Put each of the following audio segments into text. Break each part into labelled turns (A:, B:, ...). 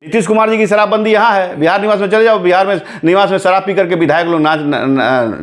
A: नीतीश कुमार जी की शराबबंदी यहाँ है, बिहार निवास में चले जाओ, बिहार में निवास में शराब पी करके विधायक लोग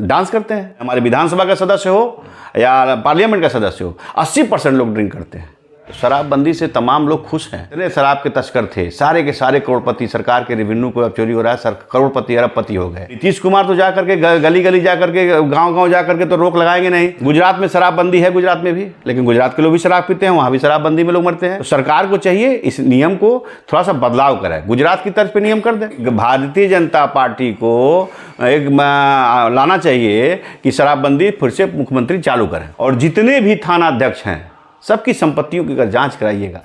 A: डांस करते हैं। हमारे विधानसभा का सदस्य हो या पार्लियामेंट का सदस्य हो, 80% लोग ड्रिंक करते हैं। शराबबंदी से तमाम लोग खुश हैं। इतने शराब के तस्कर थे, सारे के सारे करोड़पति, सरकार के रेवेन्यू को अब चोरी हो रहा है, करोड़पति अरबपति हो गए। नीतीश कुमार तो जा करके गली गली जा करके, गांव गांव जा करके तो रोक लगाएंगे नहीं। गुजरात में शराबबंदी है, गुजरात में भी, लेकिन गुजरात के लोग भी शराब पीते हैं, वहां भी शराबबंदी में लोग मरते हैं। तो सरकार को चाहिए इस नियम को थोड़ा सा बदलाव करे, गुजरात की तर्ज पे नियम कर दे। भारतीय जनता पार्टी को एक लाना चाहिए कि शराबबंदी फिर से मुख्यमंत्री चालू करें, और जितने भी थाना अध्यक्ष हैं सबकी संपत्तियों की अगर जांच कराइएगा।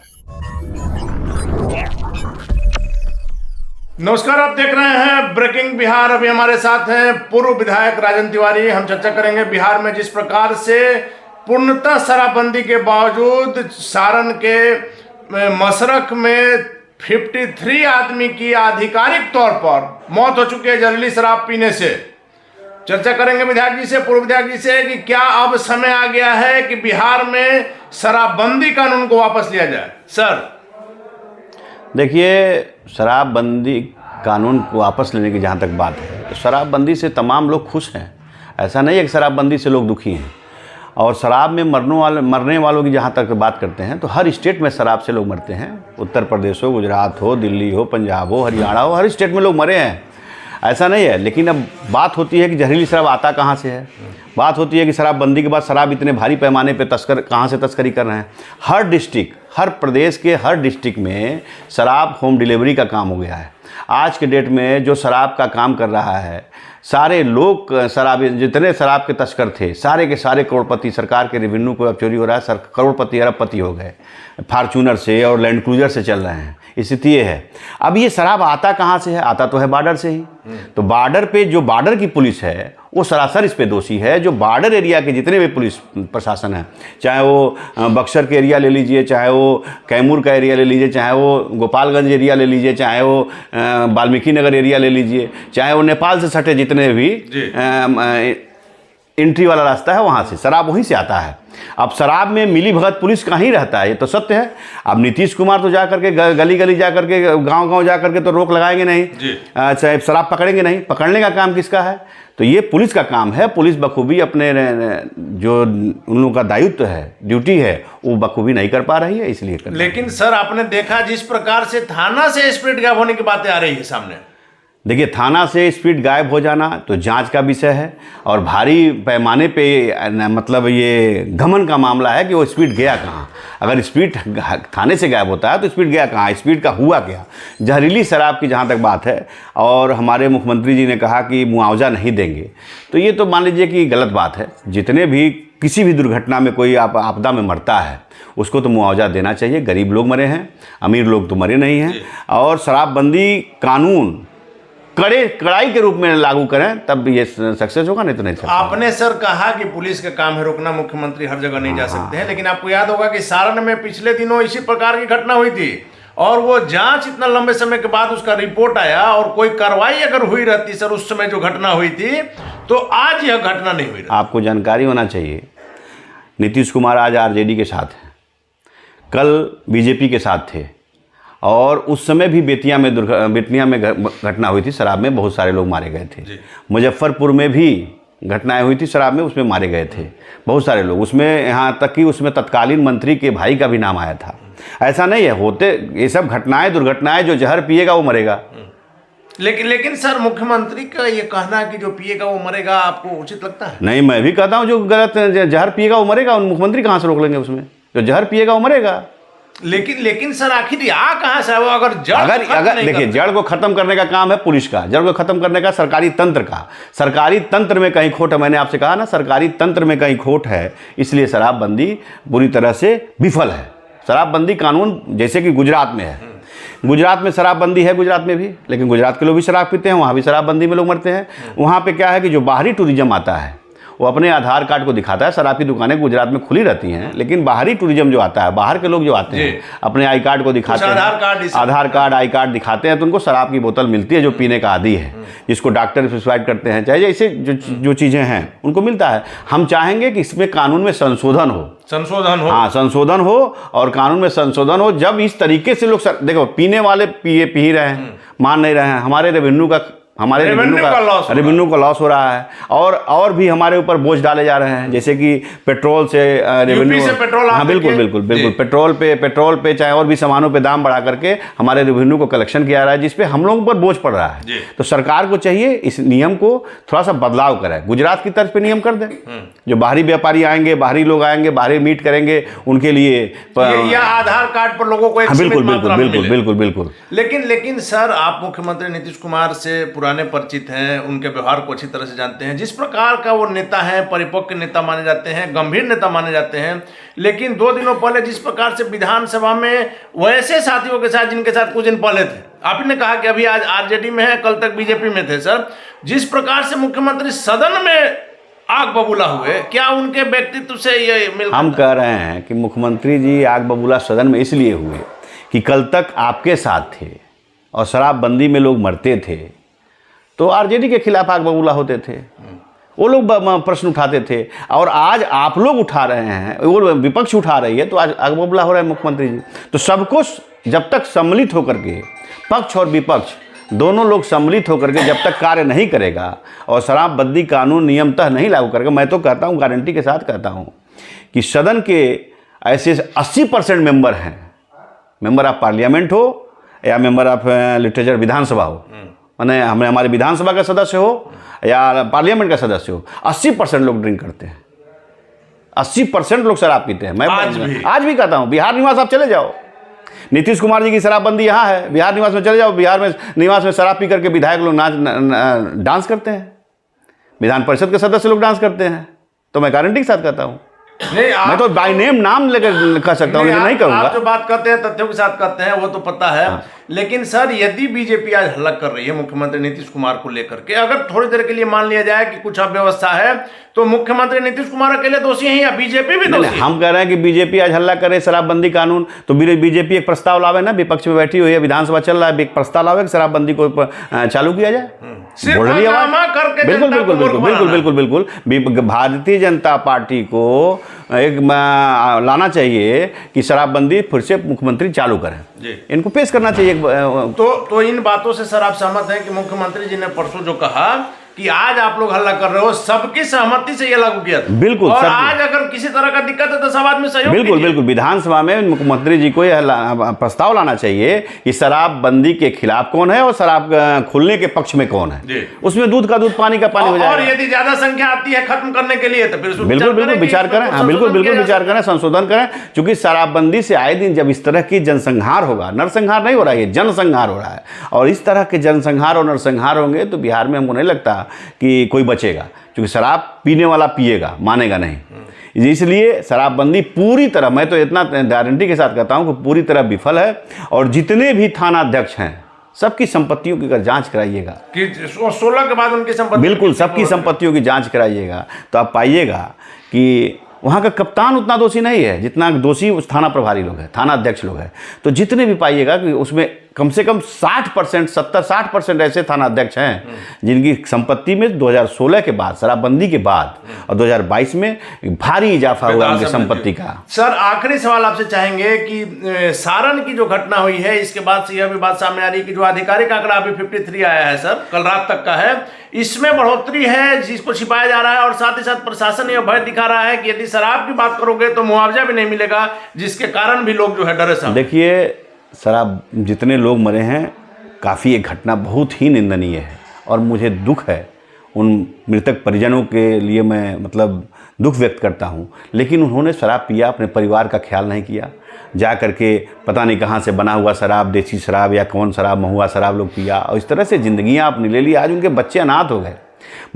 B: नमस्कार, आप देख रहे हैं ब्रेकिंग बिहार। अभी हमारे साथ हैं पूर्व विधायक राजन तिवारी। हम चर्चा करेंगे बिहार में जिस प्रकार से पूर्णतः शराबबंदी के बावजूद सारण के मशरक में 53 आदमी की आधिकारिक तौर पर मौत हो चुकी है जहरीली शराब पीने से। चर्चा करेंगे विधायक जी से, पूर्व विधायक जी से, कि क्या अब समय आ गया है कि बिहार में शराबबंदी कानून को वापस लिया जाए। सर
A: देखिए, शराबबंदी कानून को वापस लेने की जहाँ तक बात है, तो शराबबंदी से तमाम लोग खुश हैं। ऐसा नहीं है कि शराबबंदी से लोग दुखी हैं। और शराब में मरने वालों की जहाँ तक बात करते हैं तो हर स्टेट में शराब से लोग मरते हैं। उत्तर प्रदेश हो, गुजरात हो, दिल्ली हो, पंजाब हो, हरियाणा हो, हर स्टेट में लोग मरे हैं, ऐसा नहीं है। लेकिन अब बात होती है कि जहरीली शराब आता कहाँ से है। बात होती है कि शराबबंदी के बाद शराब इतने भारी पैमाने पे तस्कर कहाँ से तस्करी कर रहे हैं। हर डिस्ट्रिक्ट, हर प्रदेश के हर डिस्ट्रिक्ट में शराब होम डिलीवरी का काम हो गया है। आज के डेट में जो शराब का काम कर रहा है, सारे लोग शराब, जितने शराब के तस्कर थे, सारे के सारे करोड़पति, सरकार के रेवेन्यू को अब चोरी हो रहा है, करोड़पति अरबपति हो गए। फार्चूनर से और लैंड क्रूजर से चल रहे हैं। स्थिति ये है। अब ये शराब आता कहाँ से है? आता तो है बॉर्डर से ही। तो बॉर्डर पे जो बॉर्डर की पुलिस है वो सरासर इस पे दोषी है। जो बॉर्डर एरिया के जितने भी पुलिस प्रशासन है, चाहे वो बक्सर के एरिया ले लीजिए, चाहे वो कैमूर का एरिया ले लीजिए, चाहे वो गोपालगंज एरिया ले लीजिए, चाहे वो वाल्मीकि नगर एरिया ले लीजिए, चाहे वो नेपाल से सटे जितने भी एंट्री वाला रास्ता है, वहाँ से शराब वहीं से आता है। अब शराब में मिली भगत पुलिस का ही रहता है, ये तो सत्य है। अब नीतीश कुमार तो जा करके गली गली जा करके, गांव गांव जा करके तो रोक लगाएंगे नहीं, चाहे शराब पकड़ेंगे नहीं। पकड़ने का काम किसका है? तो ये पुलिस का काम है। पुलिस बखूबी अपने जो उन लोगों का दायित्व है, ड्यूटी है, वो बखूबी नहीं कर पा रही है, इसलिए
B: लेकिन सर, आपने देखा जिस प्रकार से थाना से स्प्रिट गायब होने की बातें आ रही है सामने।
A: देखिए, थाना से स्पीड गायब हो जाना तो जांच का विषय है, और भारी पैमाने पे मतलब ये घमन का मामला है कि वो स्पीड गया कहाँ। अगर स्पीड थाने से गायब होता है तो स्पीड गया कहाँ, स्पीड का हुआ क्या। जहरीली शराब की जहाँ तक बात है, और हमारे मुख्यमंत्री जी ने कहा कि मुआवजा नहीं देंगे, तो ये तो मान लीजिए कि गलत बात है। जितने भी किसी भी दुर्घटना में कोई आपदा में मरता है उसको तो मुआवजा देना चाहिए। गरीब लोग मरे हैं, अमीर लोग तो मरे नहीं हैं। और शराबबंदी कानून कड़ाई के रूप में लागू करें तब ये सक्सेस होगा, नहीं तो नहीं सकता।
B: आपने सर कहा कि पुलिस का काम है रोकना, मुख्यमंत्री हर जगह नहीं जा सकते हैं, लेकिन आपको याद होगा कि सारण में पिछले दिनों इसी प्रकार की घटना हुई थी, और वो जांच इतना लंबे समय के बाद उसका रिपोर्ट आया, और कोई कार्रवाई अगर हुई रहती सर उस समय जो घटना हुई थी, तो आज यह घटना नहीं हुई।
A: आपको जानकारी होना चाहिए, नीतीश कुमार आज आरजेडी के साथ है, कल बीजेपी के साथ थे, और उस समय भी बेतिया में घटना हुई थी, शराब में बहुत सारे लोग मारे गए थे। मुजफ्फरपुर में भी घटनाएं हुई थी शराब में, उसमें मारे गए थे बहुत सारे लोग। उसमें यहाँ तक कि उसमें तत्कालीन मंत्री के भाई का भी नाम आया था। ऐसा नहीं है, होते ये सब घटनाएं, दुर्घटनाएं, जो जहर पिएगा वो मरेगा।
B: लेकिन सर, मुख्यमंत्री का ये कहना कि जो पिएगा वो मरेगा, आपको उचित लगता है?
A: नहीं, मैं भी कहता हूँ जो गलत जहर पिएगा वो मरेगा। मुख्यमंत्री कहाँ से रोक लेंगे उसमें? जो जहर पिएगा वो मरेगा।
B: लेकिन सर, आखिर आ कहाँ से? अगर
A: देखिए, जड़ को खत्म करने का काम है पुलिस का, जड़ को खत्म करने का सरकारी तंत्र का। सरकारी तंत्र में कहीं खोट है, मैंने आपसे कहा ना, सरकारी तंत्र में कहीं खोट है, इसलिए शराबबंदी बुरी तरह से विफल है। शराबबंदी कानून जैसे कि गुजरात में है, गुजरात में शराबबंदी है, गुजरात में भी, लेकिन गुजरात के लोग भी शराब पीते हैं, वहाँ भी शराबबंदी में लोग मरते हैं। वहाँ पे क्या है कि जो बाहरी टूरिज्म आता है वो अपने आधार कार्ड को दिखाता है। शराब की दुकानें गुजरात में खुली रहती हैं, लेकिन बाहरी टूरिज्म जो आता है, बाहर के लोग जो आते हैं, अपने आई कार्ड को दिखाते हैं, आधार कार्ड आई कार्ड दिखाते हैं, तो उनको शराब की बोतल मिलती है जो पीने का आदी है, जिसको डॉक्टर प्रिस्क्राइब करते हैं, चाहे जैसे जो चीज़ें हैं उनको मिलता है। हम चाहेंगे कि इसमें कानून में संशोधन हो,
B: संशोधन हो।
A: हाँ, संशोधन हो और कानून में संशोधन हो। जब इस तरीके से लोग देखो, पीने वाले पी ही रहे हैं, मान नहीं रहे हैं, हमारे रेवेन्यू का लॉस हो रहा है, और भी हमारे ऊपर बोझ डाले जा रहे हैं, जैसे कि पेट्रोल से रेवेन्यू
B: से पेट्रोल।
A: हाँ, बिल्कुल पेट्रोल पे चाहे और भी सामानों पे दाम बढ़ा करके हमारे रेवेन्यू को कलेक्शन किया रहा है, जिसपे हम लोगों पर बोझ पड़ रहा है। तो सरकार को चाहिए इस नियम को थोड़ा सा बदलाव करे, गुजरात की तर्ज पे नियम कर दे। जो बाहरी व्यापारी आएंगे, बाहरी लोग आएंगे, बाहरी मीट करेंगे, उनके लिए
B: या आधार कार्ड पर लोगों को
A: बिल्कुल।
B: लेकिन सर, आप मुख्यमंत्री नीतीश कुमार से पुराने परिचित हैं, उनके व्यवहार को अच्छी तरह से जानते हैं, जिस प्रकार का वो नेता है, परिपक्व नेता माने जाते हैं, गंभीर नेता माने जाते हैं। लेकिन 2 दिनों पहले जिस प्रकार से विधानसभा में वैसे साथियों के साथ जिनके साथ कुछ दिन पहले थे, आपने कहा कि अभी आज आरजेडी में है, कल तक बीजेपी में थे, सर जिस प्रकार से मुख्यमंत्री सदन में आग बबूला हुए, क्या उनके व्यक्तित्व से ये मिल?
A: हम कह रहे हैं कि मुख्यमंत्री जी आग बबूला सदन में इसलिए हुए कि कल तक आपके साथ थे और शराबबंदी में लोग मरते थे, तो आरजेडी के खिलाफ आग बबूला होते थे, वो लोग प्रश्न उठाते थे, और आज आप लोग उठा रहे हैं, वो विपक्ष उठा रही है, तो आज आग बबूला हो रहा है मुख्यमंत्री जी। तो सबको जब तक सम्मिलित होकर के, पक्ष और विपक्ष दोनों लोग सम्मिलित होकर के जब तक कार्य नहीं करेगा और शराबबंदी कानून नियमतः नहीं लागू करेगा, मैं तो कहता हूँ, गारंटी के साथ कहता हूँ कि सदन के ऐसे 80% मेंबर हैं, मेंबर ऑफ पार्लियामेंट हो या मेंबर ऑफ लिटरेचर विधानसभा हो, माने हमारे विधानसभा का सदस्य हो या पार्लियामेंट का सदस्य हो, 80% लोग ड्रिंक करते हैं, 80% लोग शराब पीते हैं। मैं आज भी कहता हूँ, बिहार निवास आप चले जाओ, नीतीश कुमार जी की शराबबंदी यहाँ है, बिहार निवास में चले जाओ, बिहार में निवास में शराब पी करके विधायक लोग डांस करते हैं, विधान परिषद के सदस्य लोग डांस करते हैं। तो मैं गारंटी के साथ कहता हूँ, मैं तो बाय नेम नाम लेकर कह सकता हूँ, लेकिन नहीं करूँगा।
B: आप जो बात करते हैं तथ्यों के साथ करते हैं, वो तो पता है। हाँ। लेकिन सर, यदि बीजेपी आज हल्ला कर रही है मुख्यमंत्री नीतीश कुमार को लेकर के, अगर थोड़ी देर के लिए मान लिया जाए कि कुछ अव्यवस्था है, तो मुख्यमंत्री नीतीश कुमार अकेले दोषी हैं या बीजेपी भी दोषी है?
A: हम कह रहे हैं कि बीजेपी आज हल्ला करे शराबबंदी कानून, तो बीजेपी एक प्रस्ताव लावे ना, विपक्ष में बैठी हुई है, विधानसभा चल रहा है, एक प्रस्ताव लावे कि शराबबंदी को चालू किया जाए। बिल्कुल। भारतीय जनता पार्टी को एक लाना चाहिए कि शराबबंदी फिर से मुख्यमंत्री चालू करें, इनको पेश करना चाहिए।
B: तो इन बातों से सर आप सहमत हैं कि मुख्यमंत्री जी ने परसों जो कहा कि आज आप लोग हल्ला कर रहे हो, सबकी सहमति से ये लागू किया था?
A: बिल्कुल।
B: और आज अगर किसी तरह का दिक्कत है तो सब आदमी सहयोग।
A: बिल्कुल। विधानसभा में मुख्यमंत्री जी को यह प्रस्ताव लाना चाहिए कि शराबबंदी के खिलाफ कौन है और शराब खुलने के पक्ष में कौन है, उसमें दूध का दूध, पानी का पानी हो जाएगा।
B: और यदि ज्यादा संख्या आती है खत्म करने के लिए तो फिर
A: बिल्कुल विचार करें। हाँ, बिल्कुल विचार करें, संशोधन करें, क्योंकि शराबबंदी से आए दिन जब इस तरह की जनसंहार होगा, नरसंहार नहीं हो रहा है, जनसंहार हो रहा है, और इस तरह के जनसंहार और नरसंहार होंगे तो बिहार में हमको नहीं लगता कि कोई बचेगा, क्योंकि शराब पीने वाला पिएगा, मानेगा नहीं। इसलिए शराबबंदी पूरी तरह, मैं तो इतना गारंटी के साथ कहता हूं कि पूरी तरह विफल है, और जितने भी थाना अध्यक्ष हैं सबकी संपत्तियों की अगर जांच कराइएगा
B: कि 16 के बाद उनकी संपत्ति,
A: बिल्कुल सबकी संपत्तियों की जांच कराइएगा, तो आप पाइएगा कि वहाँ का कप्तान उतना दोषी नहीं है जितना दोषी उस थाना प्रभारी लोग हैं, थाना अध्यक्ष लोग हैं। तो जितने भी पाइएगा कि उसमें कम से कम 60%, 70-60% ऐसे थाना अध्यक्ष हैं जिनकी संपत्ति में 2016 के बाद, शराबबंदी के बाद और 2022 में भारी इजाफा हुआ उनकी संपत्ति का।
B: सर, आखिरी सवाल आपसे चाहेंगे कि सारण की जो घटना हुई है, इसके बाद से यह भी बात सामने आ रही है कि जो आधिकारिक आंकड़ा अभी 53 आया है सर, कल रात तक का है, इसमें बढ़ोतरी है जिसको छिपाया जा रहा है, और साथ ही साथ प्रशासन यह भय दिखा रहा है कि यदि शराब की बात करोगे तो मुआवजा भी नहीं मिलेगा, जिसके कारण भी लोग जो है डरे हैं।
A: देखिए, शराब जितने लोग मरे हैं, काफ़ी एक घटना बहुत ही निंदनीय है, और मुझे दुख है उन मृतक परिजनों के लिए, मैं मतलब दुख व्यक्त करता हूं। लेकिन उन्होंने शराब पिया, अपने परिवार का ख्याल नहीं किया, जा करके पता नहीं कहां से बना हुआ शराब, देसी शराब या कौन शराब, महुआ शराब लोग पिया, और इस तरह से ज़िंदगियाँ आपने ले ली। आज उनके बच्चे अनाथ हो गए।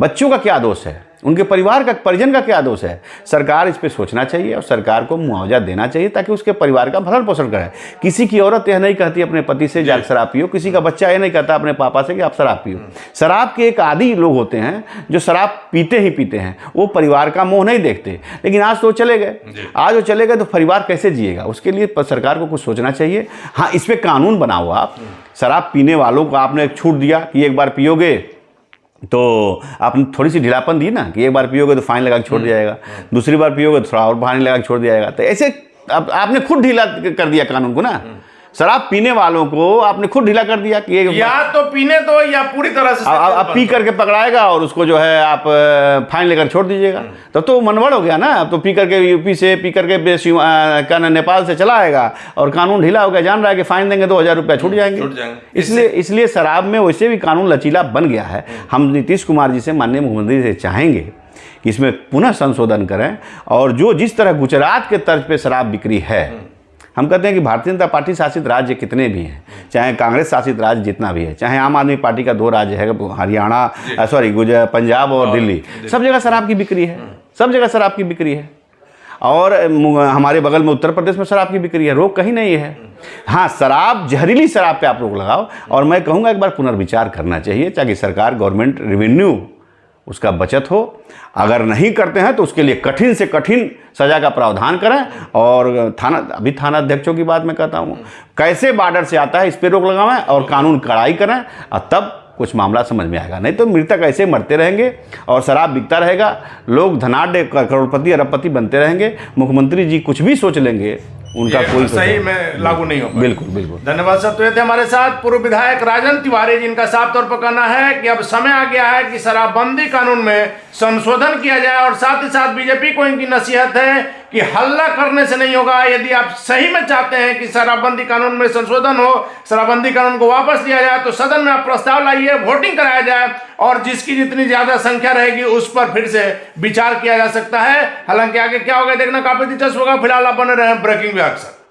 A: बच्चों का क्या दोष है, उनके परिवार का, परिजन का क्या दोष है? सरकार इस पे सोचना चाहिए और सरकार को मुआवजा देना चाहिए ताकि उसके परिवार का भरण पोषण करे। किसी की औरत यह नहीं कहती अपने पति से जाकर शराब पियो, किसी का बच्चा यह नहीं कहता अपने पापा से कि आप शराब पियो। शराब के एक आदी लोग होते हैं जो शराब पीते ही पीते हैं, वो परिवार का मोह नहीं देखते। लेकिन आज तो चले गए, आज वो चले गए तो परिवार कैसे जिएगा? उसके लिए सरकार को कुछ सोचना चाहिए। हाँ, इस पर कानून बनाओ आप। शराब पीने वालों को आपने एक छूट दिया कि एक बार पियोगे तो आपने थोड़ी सी ढीलापन दी ना कि एक बार पियोगे तो फाइन लगा के छोड़ दिया जाएगा, दूसरी बार पियोगे तो थोड़ा और फाइन लगा के छोड़ दिया जाएगा। तो ऐसे आपने खुद ढीला कर दिया कानून को ना। शराब पीने वालों को आपने खुद ढीला कर दिया कि
B: या तो पीने दो या पूरी तरह से
A: आप पी करके पकड़ाएगा और उसको जो है आप फाइन लेकर छोड़ दीजिएगा। तब तो मनवड़ हो गया ना। अब तो पी करके यूपी से पी करके क्या नेपाल से चला आएगा और कानून ढीला हो गया, जान रहा है कि फाइन देंगे 2000 रुपया छूट जाएंगे। इसलिए शराब में वैसे भी कानून लचीला बन गया है। हम नीतीश कुमार जी से, माननीय मुख्यमंत्री से चाहेंगे कि इसमें पुनः संशोधन करें और जो जिस तरह गुजरात के तर्ज पे शराब बिक्री है, हम कहते हैं कि भारतीय जनता पार्टी शासित राज्य कितने भी हैं, चाहे कांग्रेस शासित राज्य जितना भी है, चाहे आम आदमी पार्टी का 2 राज्य है, हरियाणा पंजाब और दिल्ली, सब जगह शराब की बिक्री है, सब जगह शराब की बिक्री है। और हमारे बगल में उत्तर प्रदेश में शराब की बिक्री है, रोक कहीं नहीं है। हाँ, शराब, जहरीली शराब पे आप रोक लगाओ। और मैं कहूँगा एक बार पुनर्विचार करना चाहिए ताकि सरकार, गवर्नमेंट रेवेन्यू उसका बचत हो। अगर नहीं करते हैं तो उसके लिए कठिन से कठिन सज़ा का प्रावधान करें। और थाना अध्यक्षों की बात मैं कहता हूँ, कैसे बॉर्डर से आता है इस पर रोक लगाएं और कानून कड़ाई करें, और तब कुछ मामला समझ में आएगा। नहीं तो मृतक ऐसे मरते रहेंगे और शराब बिकता रहेगा, लोग धनाढ़ करोड़पति अरबपति बनते रहेंगे। मुख्यमंत्री जी कुछ भी सोच लेंगे, उनका कोई
B: सही में लागू नहीं होगा।
A: बिल्कुल बिल्कुल।
B: धन्यवाद सर। तो ये थे हमारे साथ पूर्व विधायक राजन तिवारी, जिनका साफ तौर पर कहना है कि अब समय आ गया है कि शराबबंदी कानून में संशोधन किया जाए। और साथ ही साथ बीजेपी को इनकी नसीहत है कि हल्ला करने से नहीं होगा। यदि आप सही में चाहते हैं कि शराबबंदी कानून में संशोधन हो, शराबबंदी कानून को वापस लिया जाए, तो सदन में आप प्रस्ताव लाइए, वोटिंग कराया जाए और जिसकी जितनी ज्यादा संख्या रहेगी उस पर फिर से विचार किया जा सकता है। हालांकि आगे क्या होगा देखना काफी दिलचस्प होगा। फिलहाल आप बने रहे ब्रेकिंग बिहार से।